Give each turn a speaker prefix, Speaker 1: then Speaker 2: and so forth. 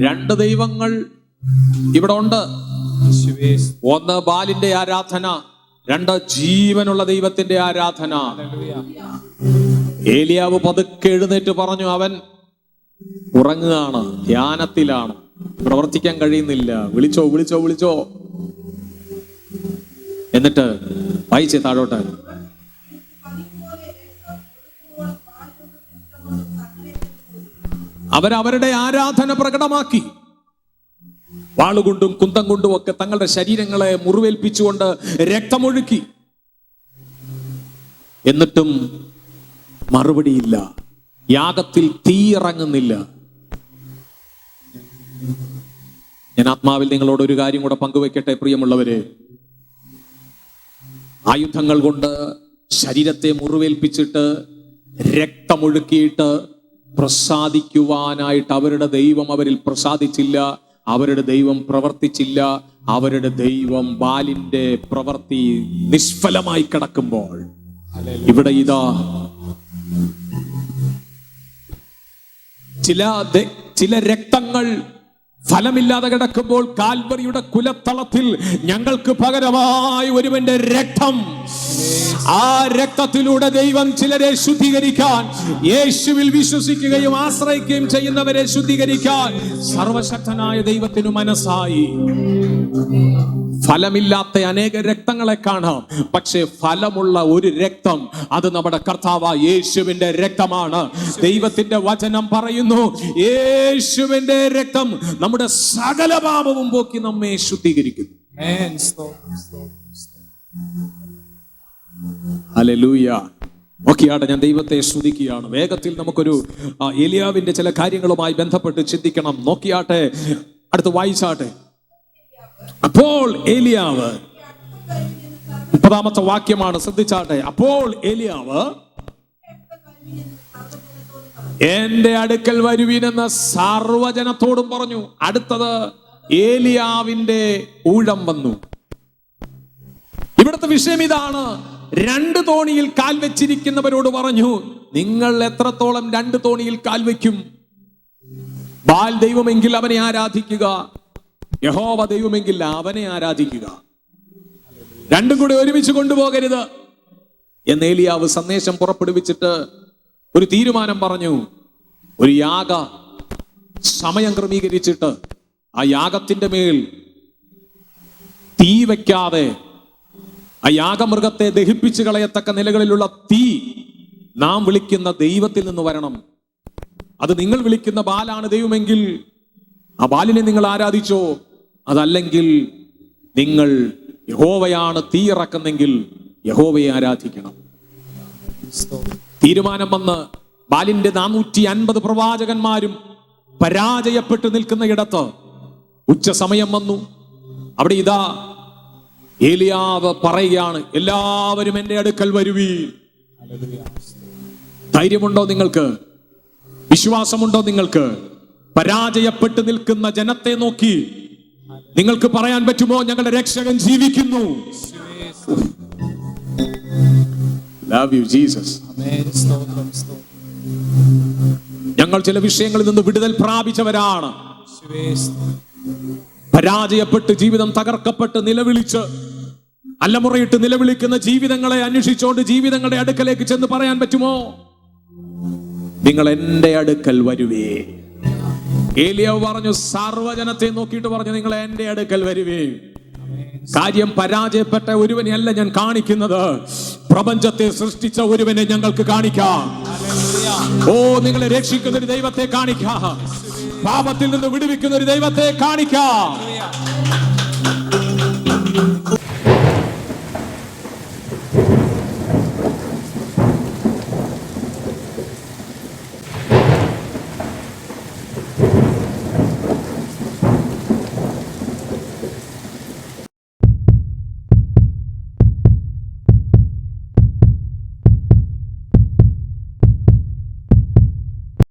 Speaker 1: രണ്ട് ദൈവങ്ങൾ ഇവിടെ ഉണ്ട്. ഒന്ന് ബാലിന്റെ ആരാധന, രണ്ട് ജീവനുള്ള ദൈവത്തിന്റെ ആരാധന. ഏലിയാവ് പതുക്കെ എഴുന്നേറ്റ് പറഞ്ഞു, അവൻ ഉറങ്ങുകയാണ്, ധ്യാനത്തിലാണ്, പ്രവർത്തിക്കാൻ കഴിയുന്നില്ല. വിളിച്ചോ വിളിച്ചോ വിളിച്ചോ. എന്നിട്ട് വായിച്ചേ താഴോട്ട്. അവരവരുടെ ആരാധന പ്രകടമാക്കി. വാളുകൊണ്ടും കുന്തം കൊണ്ടും ഒക്കെ തങ്ങളുടെ ശരീരങ്ങളെ മുറിവേൽപ്പിച്ചുകൊണ്ട് രക്തമൊഴുക്കി. എന്നിട്ടും മറുപടിയില്ല. യാഗത്തിൽ തീ ഇറങ്ങുന്നില്ല. ഞാൻ ആത്മാവിൽ നിങ്ങളോട് ഒരു കാര്യം കൂടെ പങ്കുവെക്കട്ടെ പ്രിയമുള്ളവരെ. ആയുധങ്ങൾ കൊണ്ട് ശരീരത്തെ മുറിവേൽപ്പിച്ചിട്ട് രക്തമൊഴുക്കിയിട്ട് പ്രസാദിക്കുവാനായിട്ട് അവരുടെ ദൈവം അവരിൽ പ്രസാദിച്ചില്ല. അവരുടെ ദൈവം പ്രവർത്തിച്ചില്ല. അവരുടെ ദൈവം ബാലിന്റെ പ്രവൃത്തി നിഷ്ഫലമായി കിടക്കുമ്പോൾ ഇവിടെ ഇതാ ചില രക്തങ്ങൾ ഫലമില്ലാതെ കിടക്കുമ്പോൾ കാൽവറിയുടെ കുലത്തളത്തിൽ ഞങ്ങൾക്ക് പകരമായി ഒരുവന്റെ രക്തം, ആ രക്തത്തിലൂടെ ദൈവം ചിലരെ ശുദ്ധീകരിക്കാൻ, യേശുവിൽ വിശ്വസിക്കുകയും ആശ്രയിക്കുകയും ചെയ്യുന്നവരെ ശുദ്ധീകരിക്കാൻ സർവശക്തനായ ദൈവത്തിനു മനസ്സായി. ഫലമില്ലാത്ത അനേക രക്തങ്ങളെ കാണാം, പക്ഷേ ഫലമുള്ള ഒരു രക്തം, അത് നമ്മുടെ കർത്താവ് യേശുവിന്റെ രക്തമാണ്. ദൈവത്തിന്റെ വചനം പറയുന്നു, യേശുവിന്റെ രക്തം നമ്മുടെ സകല പാപവും പോക്കി നമ്മെ ശുദ്ധീകരിക്കുന്നു. ഹല്ലേലൂയ. ഓക്കെയാട്ടെ, ഞാൻ ദൈവത്തെ സ്തുതിക്കുകയാണ്. വേഗത്തിൽ നമുക്കൊരു ഏലിയാവിന്റെ ചില കാര്യങ്ങളുമായി ബന്ധപ്പെട്ട് ചിന്തിക്കണം. നോക്കിയാട്ടെ, അടുത്ത് വായിച്ചാട്ടെ. അപ്പോൾ ഏലിയാവ്, 30ാമത്തെ വാക്യമാണ്, ശ്രദ്ധിച്ചാട്ടെ. അപ്പോൾ ഏലിയാവ് എന്റെ അടുക്കൽ വരുവീനെന്ന് സർവജനത്തോടും പറഞ്ഞു. അടുത്തത് ഏലിയാവിന്റെ ഊഴം വന്നു. ഇവിടുത്തെ വിഷയം ഇതാണ്. 2 തോണിയിൽ കാൽ വെച്ചിരിക്കുന്നവരോട് പറഞ്ഞു, നിങ്ങൾ എത്രത്തോളം 2 തോണിയിൽ കാൽ വെക്കും? ബാൽ ദൈവമെങ്കിൽ അവനെ ആരാധിക്കുക, യഹോവ ദൈവമെങ്കിൽ അവനെ ആരാധിക്കുക. രണ്ടും കൂടെ ഒരുമിച്ച് കൊണ്ടുപോകരുത് എന്ന് ഏലിയാവ് സന്ദേശം പുറപ്പെടുവിച്ചിട്ട് ഒരു തീരുമാനം പറഞ്ഞു. ഒരു യാഗ സമയം ക്രമീകരിച്ചിട്ട് ആ യാഗത്തിന്റെ മേൽ തീ വയ്ക്കാതെ, ആ യാഗമൃഗത്തെ ദഹിപ്പിച്ചു കളയത്തക്ക നിലകളിലുള്ള തീ നാം വിളിക്കുന്ന ദൈവത്തിൽ നിന്ന് വരണം. അത് നിങ്ങൾ വിളിക്കുന്ന ബാലാണ് ദൈവമെങ്കിൽ ആ ബാലിനെ നിങ്ങൾ ആരാധിച്ചോ. അതല്ലെങ്കിൽ നിങ്ങൾ യഹോവയാണ് തീ ഇറക്കുന്നെങ്കിൽ യഹോവയെ ആരാധിക്കണം. തീരുമാനം വന്ന് ബാലിന്റെ 450 പ്രവാചകന്മാരും പരാജയപ്പെട്ടു നിൽക്കുന്ന ഇടത്ത് ഉച്ച സമയം വന്നു. അവിടെ ഇതാ ഏലിയാവ് പറയുകയാണ്, എല്ലാവരും എന്റെ അടുക്കൽ വരുവീൻ. ധൈര്യമുണ്ടോ നിങ്ങൾക്ക്? വിശ്വാസമുണ്ടോ നിങ്ങൾക്ക്? പരാജയപ്പെട്ട് നിൽക്കുന്ന ജനത്തെ നോക്കി നിങ്ങൾക്ക് പറയാൻ പറ്റുമോ, ഞങ്ങളുടെ രക്ഷകൻ ജീവിക്കുന്നു? Love you, Jesus. ഞങ്ങൾ ചില വിഷയങ്ങളിൽ നിന്ന് വിടുതൽ പ്രാപിച്ചവരാണ്. പരാജയപ്പെട്ട് ജീവിതം തകർക്കപ്പെട്ട് നിലവിളിച്ച് അല്ലമുറയിട്ട് നിലവിളിക്കുന്ന ജീവിതങ്ങളെ അന്വേഷിച്ചുകൊണ്ട് ജീവിതങ്ങളുടെ അടുക്കലേക്ക് ചെന്ന് പറയാൻ പറ്റുമോ, നിങ്ങൾ എന്റെ അടുക്കൽ വരുവേ? ഏലിയാവ് പറഞ്ഞു, സർവജനത്തെ നോക്കിയിട്ട് പറഞ്ഞു, നിങ്ങൾ എന്റെ അടുക്കൽ വരുവേ. കാര്യം, പരാജയപ്പെട്ട ഒരുവനെയല്ല ഞാൻ കാണിക്കുന്നത്, പ്രപഞ്ചത്തെ സൃഷ്ടിച്ച ഒരുവനെ ഞങ്ങൾക്ക് കാണിക്കാം. ഓ, നിങ്ങളെ രക്ഷിക്കുന്ന ഒരു ദൈവത്തെ കാണിക്കാം, പാപത്തിൽ നിന്ന് വിടുവിക്കുന്ന ഒരു ദൈവത്തെ കാണിക്കാം.